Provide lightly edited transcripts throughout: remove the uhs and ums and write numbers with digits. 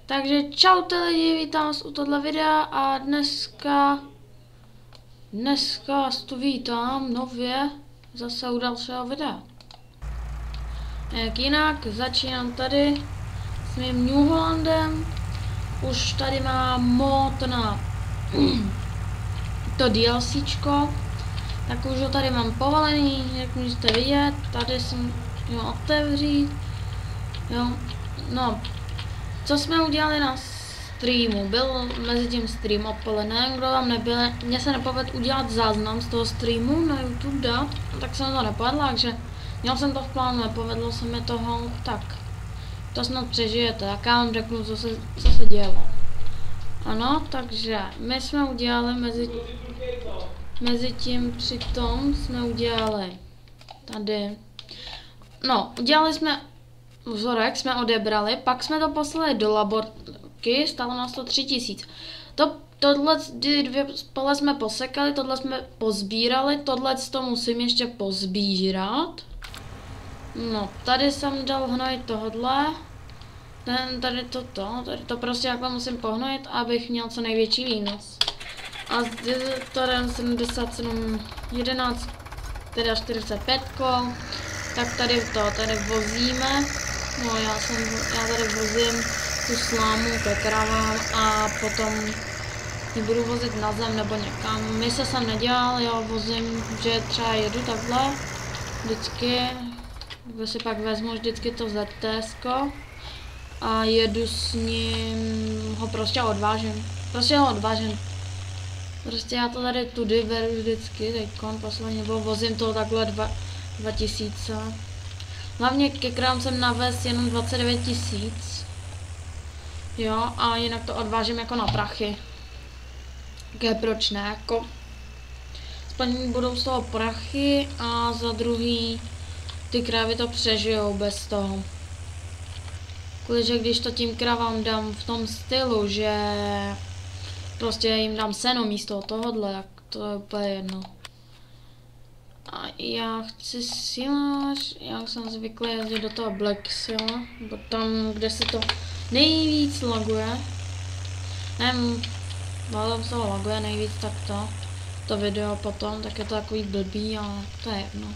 Takže čaute lidi, vítám vás u tohle videa a dneska vás tu vítám nově zase u dalšího videa. Jak jinak, začínám tady s mým New Hollandem. Už tady mám mod na to DLCčko, tak už ho tady mám povalený, jak můžete vidět, tady jsem ho otevřít, jo, no. Co jsme udělali na streamu? Byl mezi tím stream odpoledne, kdo tam nebyl, mně se nepovedl udělat záznam z toho streamu na YouTube dát, tak jsem to nepovedla, takže měl jsem to v plánu, nepovedlo se mi toho, tak to snad přežijete, tak já vám řeknu, co se dělo. Ano, takže my jsme udělali mezi tím přitom jsme udělali tady, no, udělali jsme vzorek, jsme odebrali, pak jsme to poslali do laborky, stalo nás to 3000. Tohle dvě spole jsme posekali, tohle jsme pozbírali, tohle to musím ještě pozbírat. No, tady jsem dal hnojit tohle, tady to prostě jako musím pohnojit, abych měl co největší výnos. A zde tady 77, 11, teda 45, tak tady vozíme. No já tady vozím tu slámu ke kravám a potom ji budu vozit na zem nebo někam. Mise jsem nedělal, já vozím, že třeba jedu takhle vždycky, si pak vezmu vždycky to ZTS-ko a jedu s ním, ho prostě odvážím. Prostě já to tady tudy beru vždycky, teďkon poslední, nebo vozím to takhle 2000. Hlavně ke krám jsem navez jenom 29 000. Jo, a jinak to odvážím jako na prachy. Okay, proč ne, jako aspoň budou z toho prachy a za druhý ty krávy to přežijou bez toho. Kvůliže když to tím kravám dám v tom stylu, že prostě jim dám seno místo tohohle, tak to je úplně jedno. A já chci silář, já jsem zvyklý jezdit do toho Black Sila, bo tam, kde se to nejvíc laguje. Nevím, ale se to laguje nejvíc, tak to video potom, tak je to takový blbý, ale to je jedno.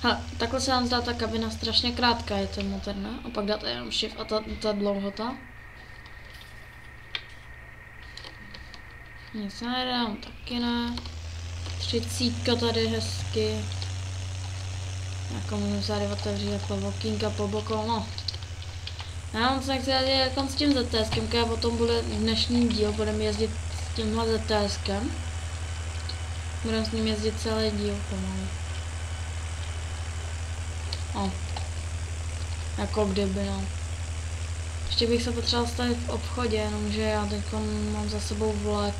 Hele, takhle se vám zdá ta kabina strašně krátká, je to motor, ne? A pak dáte jenom shift a ta dlouhota. Nic nedám, taky ne. 30 tady hezky. Jako můžu tady otevřít takhle okýnka po boku, no. Já vám se chci jako s tím ZTSkem, a potom bude dnešní díl, budeme jezdit s tímhle ZTSkem. Budeme s ním jezdit celý díl pomalu. O. Jako kdyby, no. Ještě bych se potřeboval stavit v obchodě, jenomže já teď mám za sebou vlek.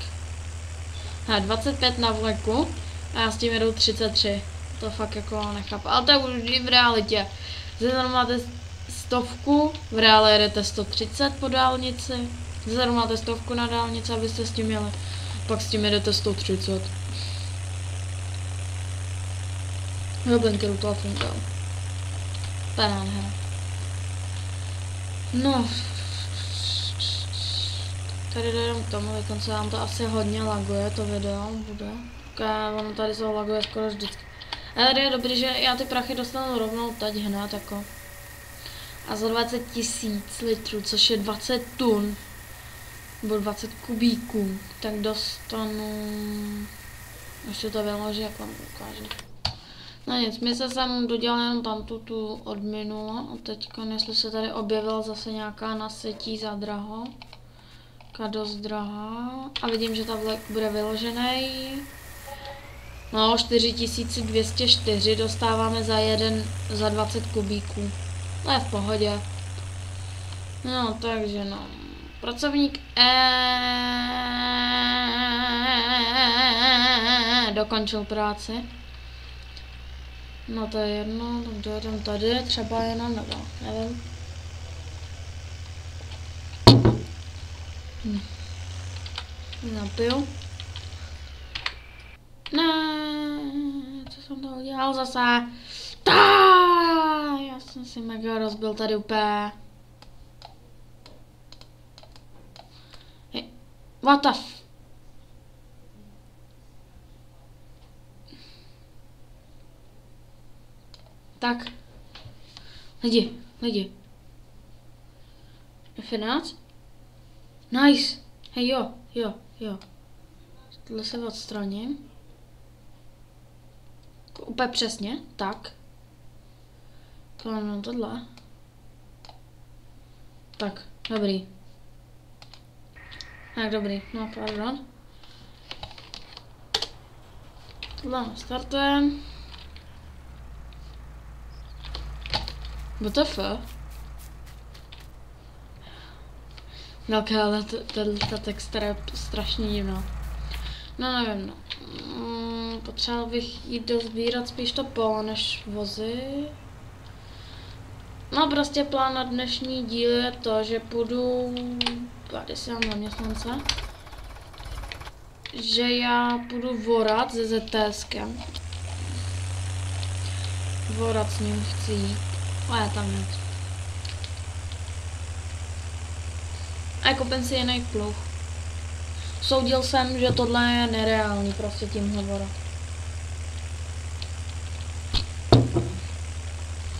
25 na vleku a já s tím jedu 33. To fakt jako nechápu. Ale to je už i v realitě. Zde máte 100, v reále jedete 130 po dálnici. Zde máte 100 na dálnici, abyste s tím jeli. Pak s tím jedete 130. Jo, blinkeru to fungoval. Banán, no. Tady dojdem k tomu, dokonce vám to asi hodně laguje, to video bude. Ono tady se laguje skoro vždycky. A tady je dobrý, že já ty prachy dostanu rovnou teď hned jako. A za 20 000 litrů, což je 20 tun, nebo 20 kubíků, tak dostanu, ještě to vyloží, jak vám ukážu. No nic, my se sem dodělali jenom tamtu tu od minula a teďka, jestli se tady objevila zase nějaká nasetí za draho. Dost drahá. A vidím, že ta vlek bude vyložený. No, 4204 dostáváme za 20 kubíků. To je v pohodě. No, takže no. Pracovník dokončil práci. No to je jedno, tak dojedem tady, třeba jenom, nebo nevím. Napiju. Ne, co jsem to udělal zase? Já jsem si mega rozbil tady úplně. What the f... Tak. Lidi. F11? Nice. Hej, jo. Tohle se odstraním. Úplně přesně, tak. No, tohle. Tak, dobrý. Tak, dobrý, no, pardon. Tohle startujeme. WTF? Velká, ale ta textura je strašně divná. No nevím, no. Potřeboval bych jít dozbírat spíš to polo než vozy. No prostě plán na dnešní díl je to, že půjdu, tady si mám zaměstnance, že já půjdu vorat se ZTSkem. Vorat s ním chci jít. A já tam jít. A koupím si jiný pluh. Soudil jsem, že tohle je nereálný prostě tímhle vorat.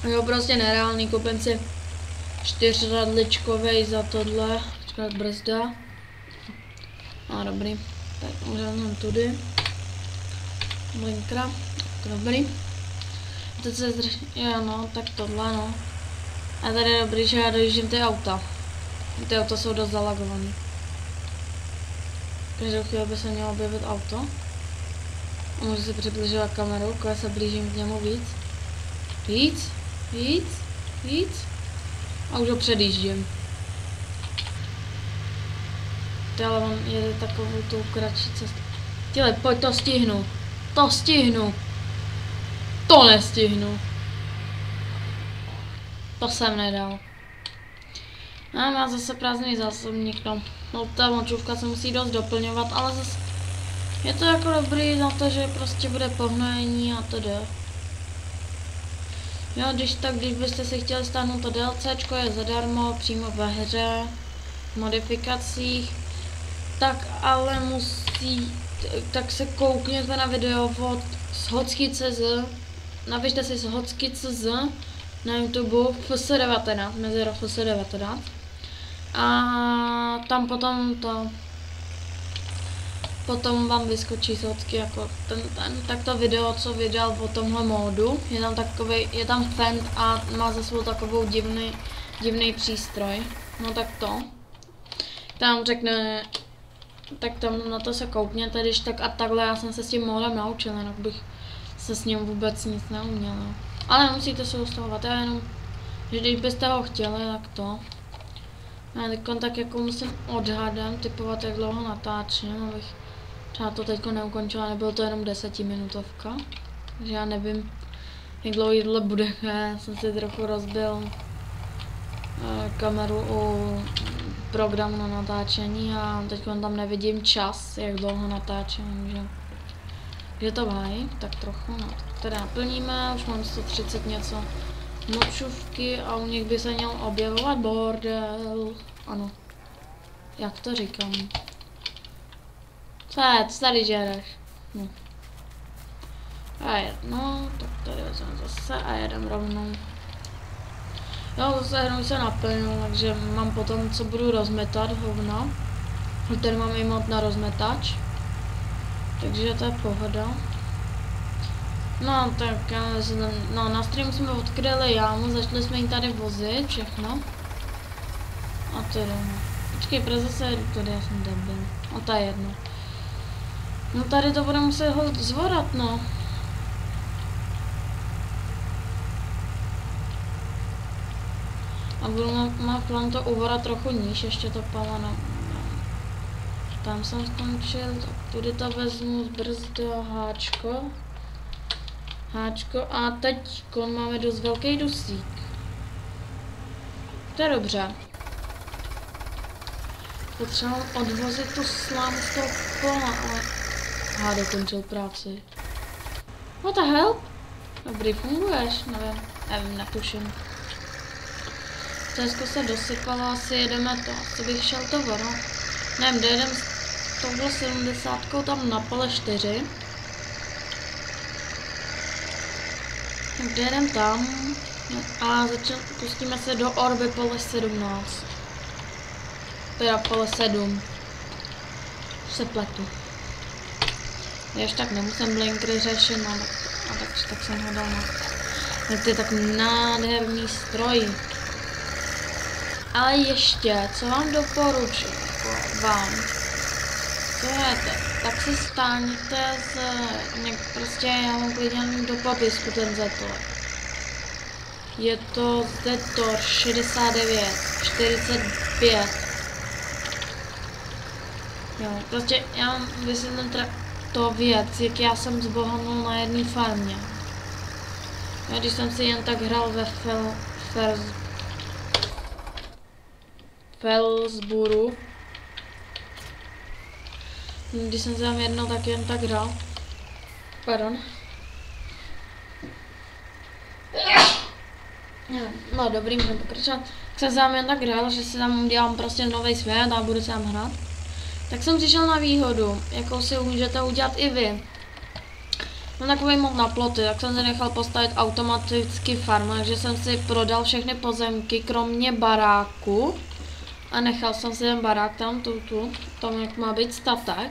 Jo, prostě nereálný, koupím si 4radličkovej za tohle. Počkat, brzda. A dobrý. Tak můžeme tudy. Blinkra. Dobrý. Teď se jo, no, tak tohle, no. A tady je dobrý, že já dojíždím ty auta. Ty auta jsou dost zalagovaný. Každou chvíli by se mělo objevit auto. A můžu si přibližovat kameru, když se blížím k němu víc. Víc. A už ho předjíždím. Ty ale on jede takovou tu kratší cestu. Tyhle, pojď, to stihnu. To nestihnu. To jsem nedal. A má zase prázdný zásobník, no. No ta močůvka se musí dost doplňovat, ale zase je to jako dobrý za to, že prostě bude pohnojení a to jde. Jo, když byste si chtěli stáhnout to DLCčko, je zadarmo, přímo ve hře, v modifikacích, tak ale tak se koukněte na video od Shocky.cz, napište si Shocky.cz na YouTube FS19, mezera FS19 a tam potom vám vyskočí Shocky jako tak to video, co vydal o tomhle módu, je tam fan a má za svou takovou divný přístroj, no tak to, tam řekne, tak tam na to se koukněte, když tak a takhle já jsem se s tím módem naučil, jinak bych se s ním vůbec nic neuměl, no. Ale nemusíte se ustavovat, já jenom, že když byste ho chtěli, tak to. Já teď tak jako musím odhadem typovat, jak dlouho natáčím, abych třeba to teďko neukončila, nebylo to jenom 10minutovka. Takže já nevím, jak dlouho jídlo bude, já jsem si trochu rozbil kameru u programu na natáčení a teď tam nevidím čas, jak dlouho natáčím, že to mají, tak trochu, no. Teda naplníme, už mám 130 něco močůvky a u nich by se měl objevovat bordel. Ano. Jak to říkám? Co tady žereš? No. A jedno, tak tady jsem zase a jedem rovnou. Jo, zase jenom se naplnil, takže mám potom, co budu rozmetat hovna. Tady mám i mod na rozmetač. Takže to je pohoda. No tak, no na streamu jsme odkryli jámu, začali jsme jí tady vozit, všechno. A to je no. Počkej, zase tady já jsem debil. A to je jedno. No tady to bude muset ho zvorat, no. A budu má plán to uvorat trochu níž, ještě to pala na... Tam jsem skončil, tak tudy to vezmu, brzda, háčko a teď máme dost velký dusík. To je dobře. Potřebuji odvozit tu slámu z toho pola, ale... dokončil práci. What the hell? Dobrý, funguješ? Nevím, netuším. Tesko se dosypalo, asi jedeme to. Asi bych šel to vono. Nevím, dojedem touhle 70 tam na pole 4. Kde jdem tam a pustíme se do orby pole 17. Teda pole 7. Se pletu. Ještě tak nemusím blinkry řešit, no, tak jsem ho dal na. To je tak nádherný stroj. Ale ještě, co vám doporučuji, vám, co jdete, tak si stáhněte prostě, já vám klidně do popisku ten Zetor. Je to Zetor 6945. Jo, prostě já vám vysvětlím to věc, jak já jsem zbohatnul na jedné farmě. Já když jsem si jen tak hrál ve Felsburu, když jsem se tam jednou tak jen tak hrál. Pardon. No dobrý, můžeme pokračovat. Tak jsem se tam jen tak hrál, že si tam udělám prostě nový svět a budu se tam hrát. Tak jsem přišel na výhodu, jakou si můžete udělat i vy. Mám takový mod na ploty, tak jsem si nechal postavit automaticky farmu, takže jsem si prodal všechny pozemky, kromě baráku. A nechal jsem si ten barák tam jak má být statek.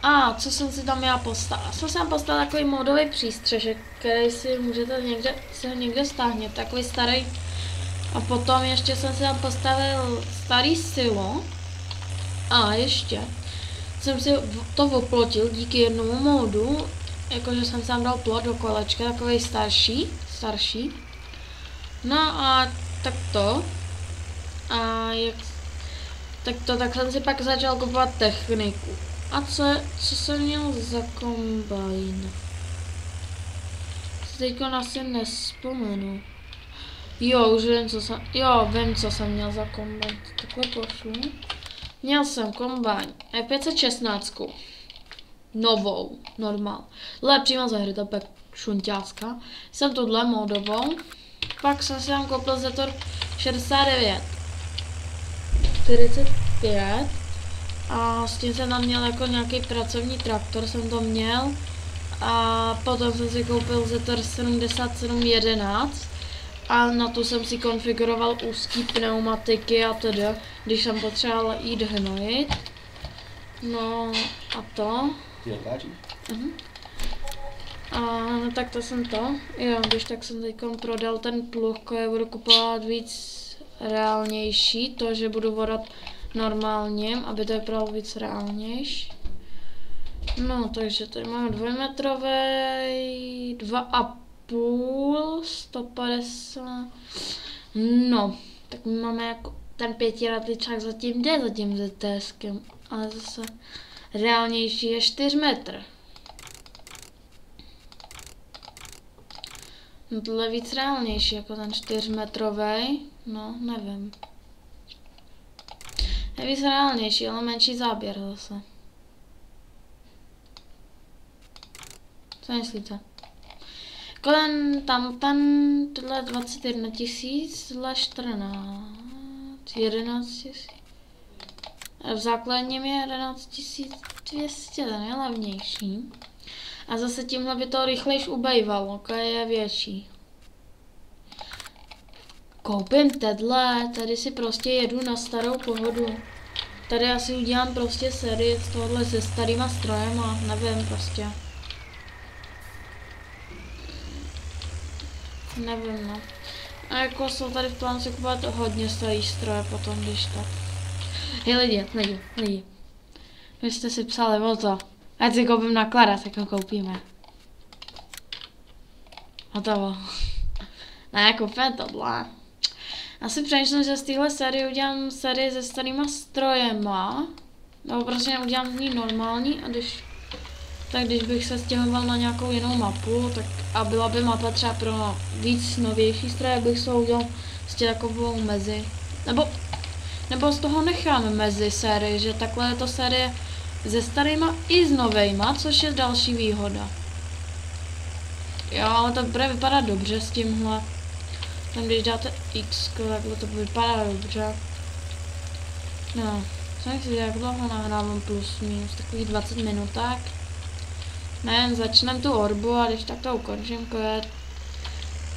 A co jsem si tam já postavil? Jsem si tam postavil takový modový přístřešek, který si můžete někde stáhnout, takový starý. A potom ještě jsem si tam postavil starý silo. A ještě jsem si to oplotil díky jednomu módu, jakože jsem si tam dal plot do kolečka, takový starší. No a tak to. A tak jsem si pak začal kupovat techniku. A co jsem měl za kombajn? Teďko asi nespomenu. Jo, už vím, co jsem měl za kombajn. Takhle pošlu. Měl jsem kombajn E516. Novou, normál. Přímo za hry, to je šunťáska. Jsem tuhle modovou. Pak jsem si tam koupil Zetor 6945. A s tím jsem tam měl jako nějaký pracovní traktor, jsem to měl. A potom jsem si koupil Zetor 7711. A na to jsem si konfiguroval úzký pneumatiky a tedy, když jsem potřeboval jít hnojit. No a to. A no, tak to jsem to. Jo, když tak jsem teď prodal ten pluh, já budu kupovat víc reálnější, to, že budu vodat normálně, aby to vypadalo víc reálnější. No, takže tady máme 2metrový, 2,5, 150. No, tak my máme jako ten 5ratličák zatím jde za tím ZTSkem, ale zase reálnější je 4 metr. No tohle je víc reálnější jako ten 4metrový, no nevím. Je víc reálnější, ale menší záběr zase. Co myslíte? Tohle 21 000, tohle 11 000. V základním je 11 200, ten je levnější. A zase tímhle by to rychlejš ubejvalo, je větší. Koupím tohle, tady si prostě jedu na starou pohodu. Tady asi udělám prostě sérii z tohohle se starýma strojema, nevím prostě. Nevím, no. A jako jsou tady v plánu si kupovat hodně starý stroje potom, když tak. Hej lidi. Vy jste si psali o to. Ať si koupím nakladat, tak ho koupíme. Hotovo. Ne, koupím tohle. Asi přemýšlím, že z téhle série udělám sérii se starýma strojema. Nebo prostě udělám z ní normální a když bych se stěhoval na nějakou jinou mapu, tak a byla by mapa třeba pro víc novější stroje, bych se udělal prostě takovou mezi. Nebo z toho necháme mezi sérii, že takhle je to série se starýma i s novejma, což je další výhoda. Jo, ale to bude vypadat dobře s tímhle. Tam když dáte X, takhle to vypadá dobře. No, Co si jak dlouho nahrávám plus minus, takových 20 minutek. Ne, začneme tu orbu a když tak to ukončím,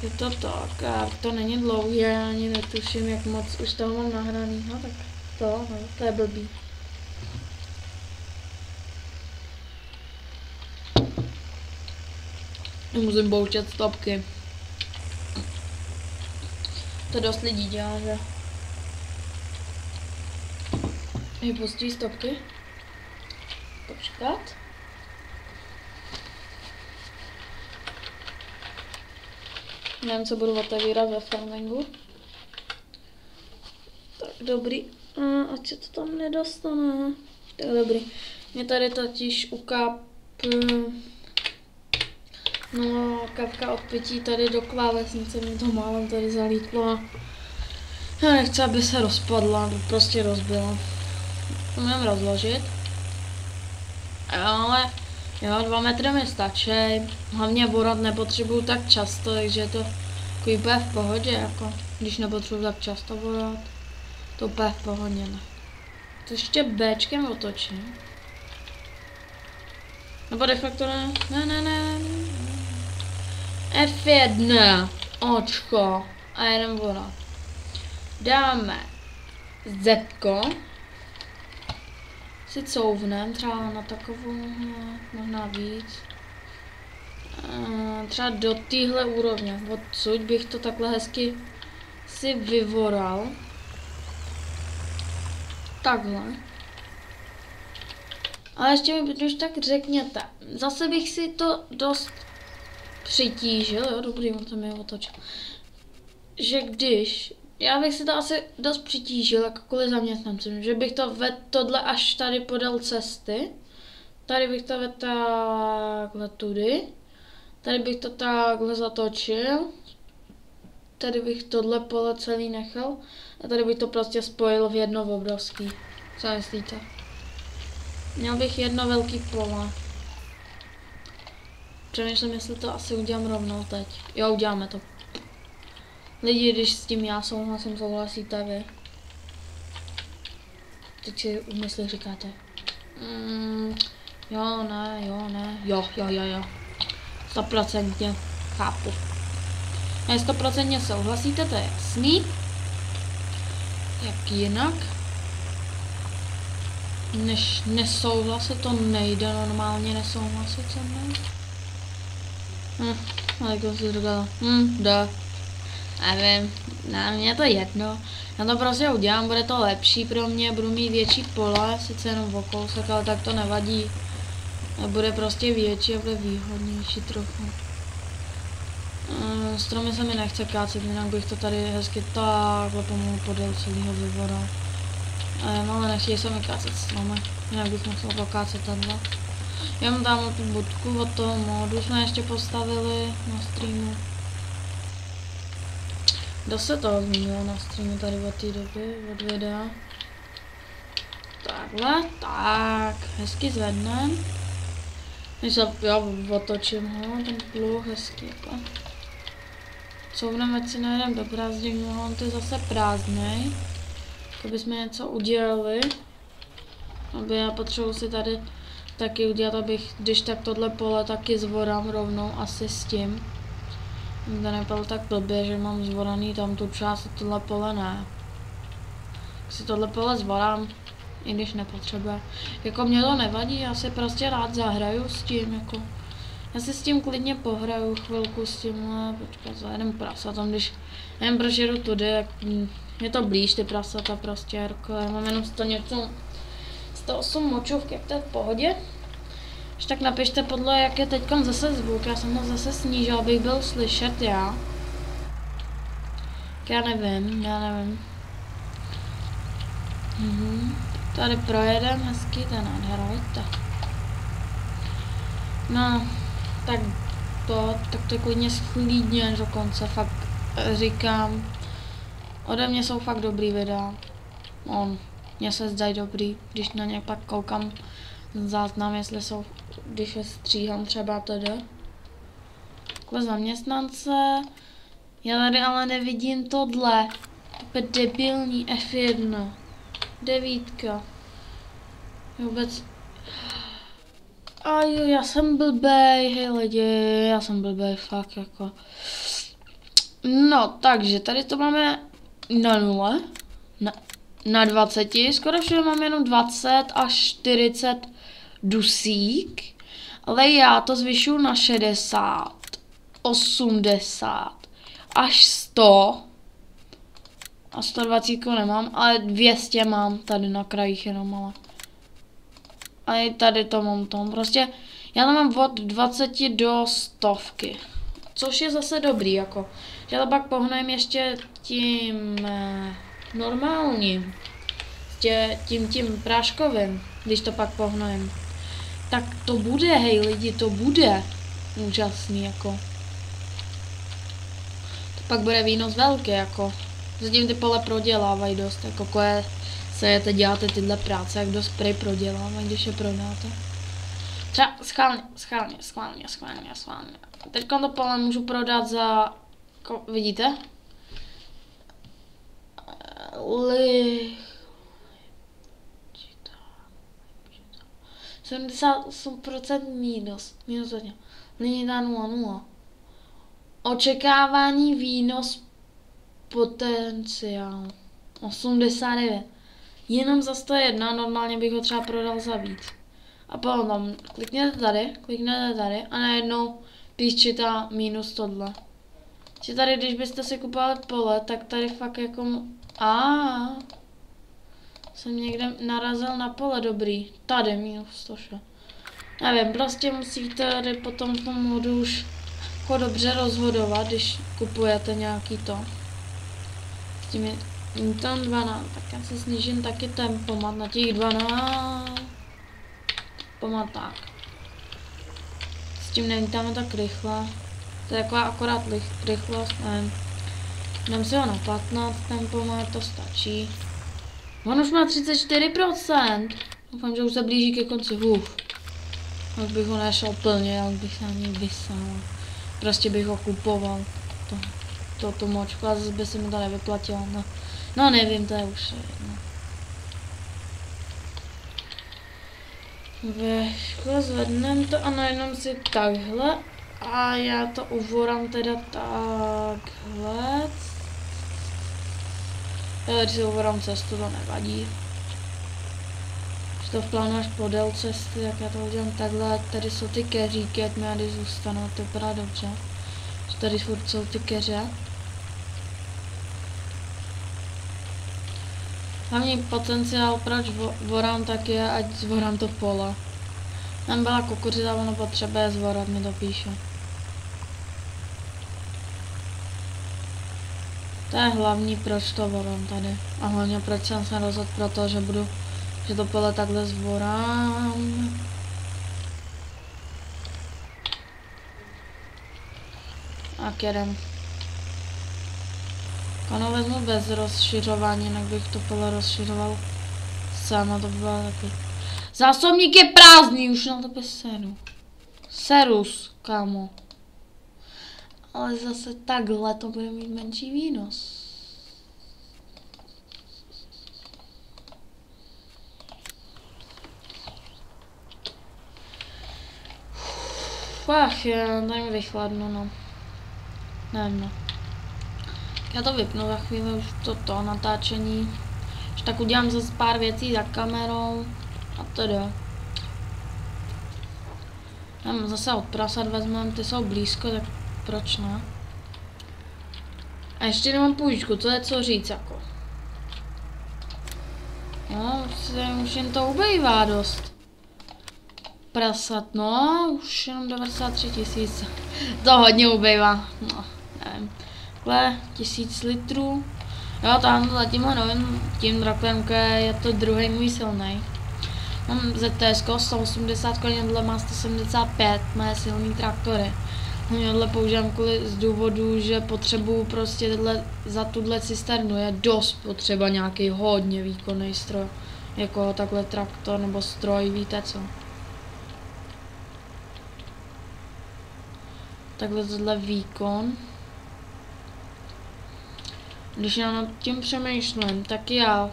je to tak, a to není dlouhé, já ani netuším, jak moc už toho mám nahranýho, tak to je blbý. Musím pouštět stopky. To dost lidí dělá, že? Je pustí stopky. Počkat. Nevím, co budu otevírat ve farmingu. Tak dobrý. Ať se to tam nedostane. Tak dobrý. Mě tady totiž kapka od pití tady do klávesnice, mě to málem tady zalítlo. Já nechci, aby se rozpadla, prostě rozbila. To můžeme rozložit. Ale jo, 2 metry mi stačí. Hlavně borat nepotřebuju tak často, takže je to takový úplně v pohodě, jako když nepotřebuju tak často borat. To úplně v pohodě, ne. To ještě Bčkem otočím. Nebo de facto ne. F1, očko a jeden borat. Dáme Zko. Si couvnem třeba na takovou, možná víc. Třeba do téhle úrovně. Odsud bych to takhle hezky si vyvoral. Takhle. Ale ještě mi když tak řekněte. Zase bych si to dost přitížil, jo, dobrý, on to mi otočil. Že když, já bych si to asi dost přitížil, jakkoliv zaměstnancem, že bych to vedl tohle až tady podél cesty. Tady bych to vedl takhle tudy. Tady bych to takhle zatočil. Tady bych tohle pole celý nechal. A tady bych to prostě spojil v jedno obrovský. Co myslíte? Měl bych jedno velký pole. Přemýšlím, jestli to asi udělám rovnou teď. Jo, uděláme to. Lidi, když s tím já souhlasím, souhlasíte vy. Teď si úmysly říkáte. Jo, ne. Jo. 100% chápu. Ne, 100% souhlasíte, to je jasný. Jak jinak? Než nesouhlasit, to nejde normálně nesouhlasit se mnou. Ale jak si říkala, jde. Nevím, na mě to jedno. Já to prostě udělám, bude to lepší pro mě, budu mít větší pole, sice jenom o kousek, ale tak to nevadí. Bude prostě větší a bude výhodnější trochu. Stromy se mi nechce kácet, jinak bych to tady hezky takhle pomalu podél celého vyvoral. Ale nechtějí se mi kácet stromy, jinak bych musel pokácet tenhle. Já mám tam tu budku od toho módu, jsme ještě postavili na streamu. Kdo se toho zmínil na streamu tady od té doby, od videa? Takhle, tak, hezky zvednem. Já otočím ho, ten pluh hezky jako. Couvneme, ať si nejdem do prázdnin, on to je zase prázdnej. Aby jsme něco udělali. Aby já potřebuji si tady taky udělat, abych, když tak tohle pole taky zvorám rovnou asi s tím. To nebylo tak blbě, že mám zvoraný tam tu část a tohle pole ne. Tak si tohle pole zvorám, i když nepotřebuje. Jako mě to nevadí, já si prostě rád zahraju s tím, jako. Já si s tím klidně pohraju chvilku s tímhle, počkat, za jeden prasa tam, když nevím, proč jedu tudy, jak je to blíž ty prasata prostě, jako, já mám jenom 108 močovky, jak to je v pohodě. Když tak napište podle, jak je teďkom zase zvuk, já jsem ho zase snížil, abych byl slyšet já. Já nevím. Tady projedem hezky, to je nádhera, no, tak to je klidně sklidně dokonce, fakt říkám. Ode mě jsou fakt dobrý videa. Mně se zdají dobrý, když na ně pak koukám záznam, jestli jsou, když je stříhám třeba tady. Takhle zaměstnance. Já tady ale nevidím tohle. To je debilní F1. 9. Vůbec. A jo, já jsem blbej, hej lidi, já jsem blbej, fakt jako. No, takže tady to máme na 0, na 20, skoro všude mám jenom 20 až 40 dusík, ale já to zvyšuju na 60, 80, až 100 a 120 nemám, ale 200 mám tady na krajích jenom, ale. A i tady to mám tom, prostě já to mám od 20 do 100, což je zase dobrý, jako, že to pak pohnojem ještě tím normálním, tím práškovým, když to pak pohnojem, tak to bude, hej lidi, to bude úžasný, jako, to pak bude výnos velký, jako, zatím ty pole prodělávají dost, jako koje se děláte tyhle práce, jak dost prej prodělávají, když je prodáte. Třeba schválně. Teď to pole můžu prodat za, vidíte? 78% minus hodně. Není ta 0,0. Očekávání výnos potenciál 89. Jenom za 101, normálně bych ho třeba prodal za víc. A potom klikněte tady a najednou píščita minus tohle. Že tady, když byste si kupovali pole, tak tady fakt jako... Jsem někde narazil na pole, dobrý. Tady minus 106. Nevím, prostě musíte tady potom v tom modu už jako dobře rozhodovat, když kupujete nějaký to. S tím je tam 12, tak já si snížím taky tempomat na těch 12. Tempomat tak. S tím nelítáme tak rychle. To je taková akorát rychlost, nevím. Dám si ho na 15 tempomat, to stačí. On už má 34%. Doufám, že už se blíží ke konci. Jak bych ho nešel plně, jak bych se na něj vysál. Prostě bych ho kupoval. Tu močku a zase by se mi to nevyplatilo. No nevím, to je už jedno. Veško, zvedneme to a najednou si takhle. A já to uvorám teda takhle. Když si uvorám cestu, to nevadí. Když to plánuješ podél cesty, jak já to udělám takhle. Tady jsou ty keříky, ať mi tady zůstanou, to vypadá dobře. Tady furt jsou ty keře. Hlavní potenciál, proč vorám, tak je, ať zvorám to pole. Tam byla kukuřica, ono potřebuje zvorat, mi to píše. To je hlavní, proč to vorám tady. A hlavně proč jsem se rozhodl pro to, že to pole takhle zvorám. Tak jedem. Ano, vezmu bez rozšiřování, jinak bych to pole rozšiřoval sám, a to by bylo taky. Zásobník je prázdný, už na tebe seru. Serus, kámo. Ale zase takhle to bude mít menší výnos. Ach jo, daj mi vychladnu, no. Nevím, no. Já to vypnu za chvíli, už to natáčení. Už tak udělám zase pár věcí za kamerou. A teda. Zase od prasat vezmeme, ty jsou blízko, tak proč ne? A ještě nemám půjčku, to je co říct jako. No, už jen to ubejvá dost. Prasat, no, už jenom 93 000. To hodně ubejvá, no, nevím. Takhle, 1000 litrů. Jo, tamhle tímhle novým, tím drakem je to druhý můj silnej. Mám ZTS 180 koní, tohle má 175, má silný traktory. Tohle používám z důvodu, že potřebuju prostě za tuhle cisternu je dost potřeba nějaký hodně výkonný stroj. Jako takhle traktor nebo stroj, víte co. Takhle tohle výkon. Když já nad tím přemýšlím, tak já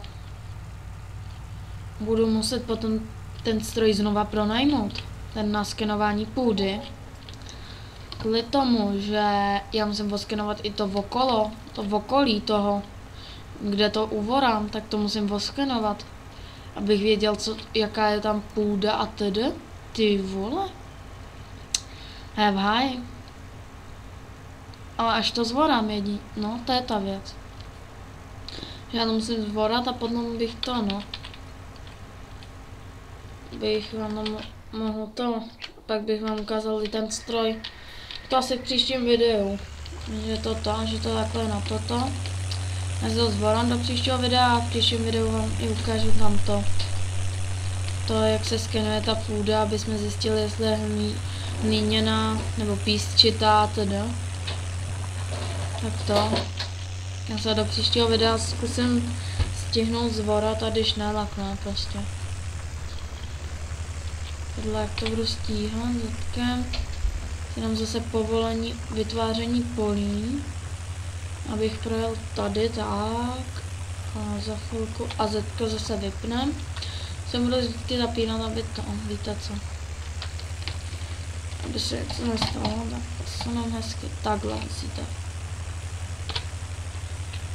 budu muset potom ten stroj znova pronajmout, ten na skenování půdy. Kvůli tomu, že já musím oskenovat i to okolo, to okolí toho, kde to uvorám, tak to musím oskenovat, abych věděl, jaká je tam půda a tedy. Ty vole. V háji. Ale až to zvorám no, to je ta věc. Já to musím zvorat a potom bych to, no. Bych vám mohl to, pak bych vám ukázal i ten stroj. To asi v příštím videu. Že to takhle na toto. Já si to zvorám do příštího videa a v příštím videu vám i ukážu tam to. To, jak se skenuje ta půda, aby jsme zjistili, jestli je hliněná nebo písčitá teda. Tak to. Já se do příštího videa zkusím stihnout zvorat a když ne, tak ne prostě. Tohle jak to budu stíhat zetkem. Jenom zase povolení vytváření polí. Abych projel tady tak. A za chvilku a zetko zase vypnem. Se budu vždycky zapínat, aby to, víte co. Aby se něco nestalo, tak se nám hezky takhle musíte.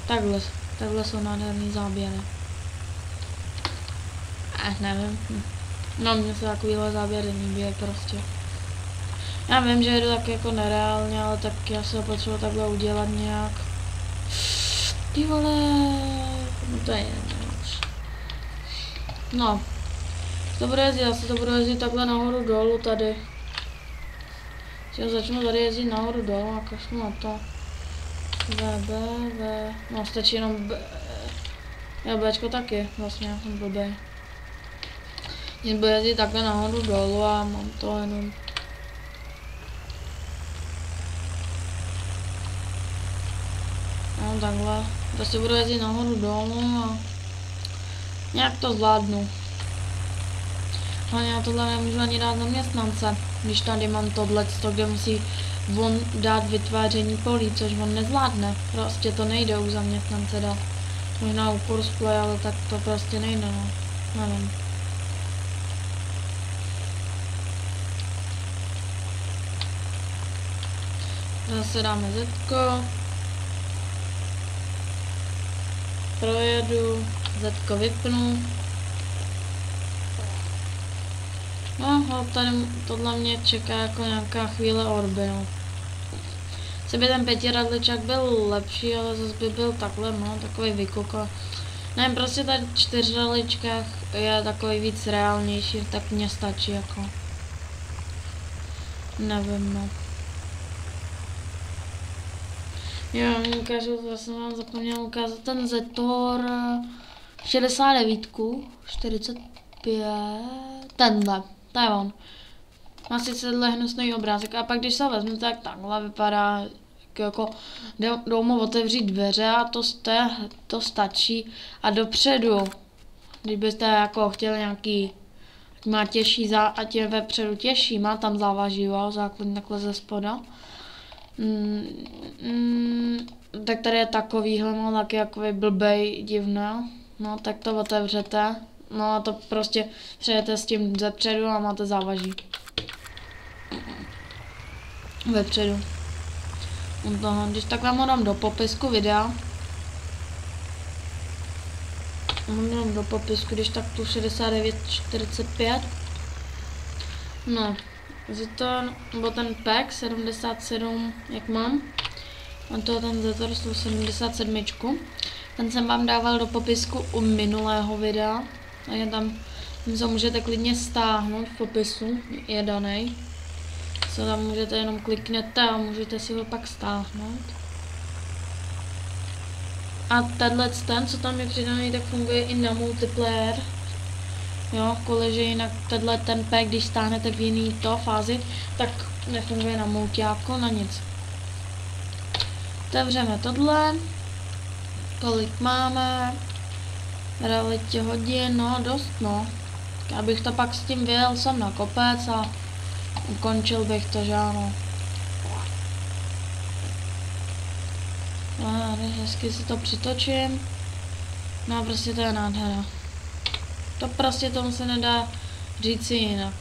Takhle jsou nádherný záběry. Nevím. No, mně se takovýhle záběry líbí prostě. Já vím, že je to tak jako nereálně, ale tak já se potřebuji takhle udělat nějak. Ty vole, no to je jedno. No, to bude jezdit, asi to budu jezdit takhle nahoru dolů tady. Já začnu tady jezdit nahoru dolů a kašlu na to. No stačí jenom B. Jo, Bčko taky, vlastně já jsem blbej. Jen budu jezdit takhle nahoru dolů a mám to jenom. No takhle, prostě budu jezdit nahoru dolů a nějak to zvládnu. Ale já tohle nemůžu ani dát zaměstnance, když tady mám tohleto, kde musí on dát vytváření polí, což on nezvládne. Prostě to nejde u zaměstnance dát. Možná u Courseplay, ale tak to prostě nejde, no. Nevím. Zase dáme zetko. Projedu, zetko vypnu. No, tady tohle mě čeká jako nějaká chvíle orby, no. Kdyby ten pětiradličák byl lepší, ale zase by byl takhle, no, takový vykoko. Nevím, prostě ta čtyřradlička je takový víc reálnější, tak mně stačí jako. Nevím, no. Jo, ukážu, já jsem vám zapomněl ukázat ten Zetor 69, 45, tenhle, to je on. Má sice tenhle hnusný obrázek a pak když se vezmu, tak takhle vypadá, jako jdou mu otevřít dveře a to stačí. A dopředu, když byste jako chtěli nějaký, má těžší, ať je vepředu těžší, má tam závaží, jo, základní takhle ze spoda. Tak tady je takovýhle, no, taky jakový blbej, divná. No, tak to otevřete. No a to prostě přejete s tím zepředu a máte závaží. Vepředu. Když tak vám ho dám do popisku videa. Dám do popisku, když tak tu 6945. No. Zetor, nebo ten pack 77, jak mám. A to je ten Zetor 177. Ten jsem vám dával do popisku u minulého videa. Takže tam se můžete klidně stáhnout v popisu, je daný. Co tam můžete, jenom kliknete a můžete si ho pak stáhnout. A tenhle ten, co tam je přidaný, tak funguje i na multiplayer. Jo, kvůli, že jinak tenhle ten pack, když stáhnete v jiný fázi, tak nefunguje na multiáko, na nic. Otevřeme tohle. Kolik máme? Realitě hodin, no dost, no. Abych to pak s tím vyjel sem na kopec a ukončil bych to, že ano. Hezky si to přitočím. No a prostě to je nádhera. To prostě tomu se nedá říci jinak.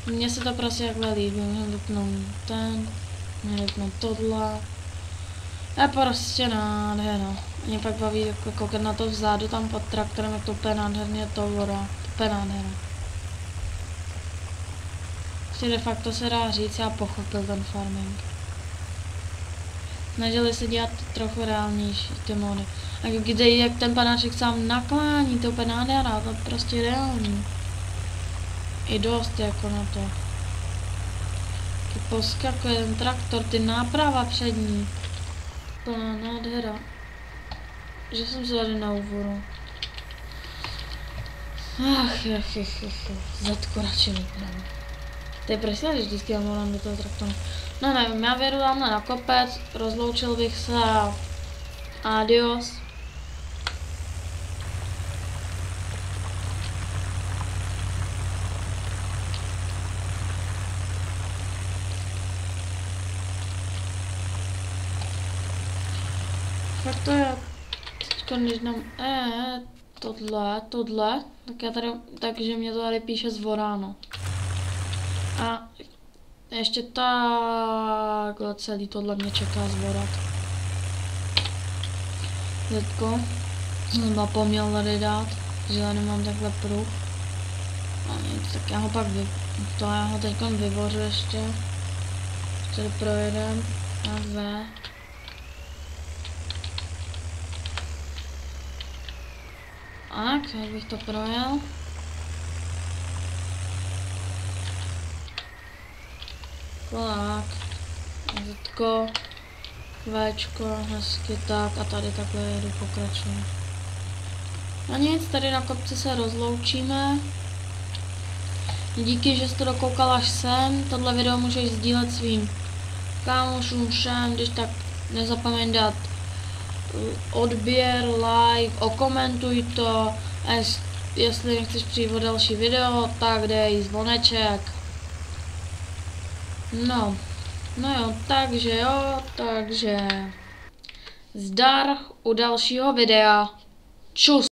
Mně se to prostě takhle líbí, můžeme vypnout můžeme vypnout tohle. Je prostě nádhera. Mě pak baví jako koukat na to vzadu tam pod traktorem, jak to úplně nádherně to voda. To je nádhera. Prostě de facto se dá říct, já pochopil ten farming. Snažili se dělat trochu reálnější ty mody. A kde jak ten panáček sám naklání, to úplně nádhera, to je prostě reálný. I dost jako na to. Taky poskakuje ten traktor, ty náprava přední. Plná nádhera. Že jsem se tady na úvodu. Ach. Zetko radši vypneme. To je prostě, že vždycky já volám do toho traktoru. No nevím, já vědu tamhle na kopec, rozloučil bych se a adios. Fakt to je, teďka když nám, tohle, tak já tady, takže mě to tady píše zvoráno. A ještě takhle celý tohle mě čeká zvorat. Zetko, jsem zapomněl tady dát, že tady mám takhle pruh. A nic, tak já ho pak já ho teď vyvořu ještě. Tady projedem a Tak, jak bych to projel. Tak, Zetko, Včko, hezky tak a tady takhle jedu, pokračuju. A nic, tady na kopci se rozloučíme. Díky, že jsi to dokoukal až sem, tohle video můžeš sdílet svým kámošům všem, když tak nezapomeň dát odběr, like, okomentuj to, a jestli nechceš přijít o další video, tak dej zvoneček. No jo, takže zdar u dalšího videa. Čus.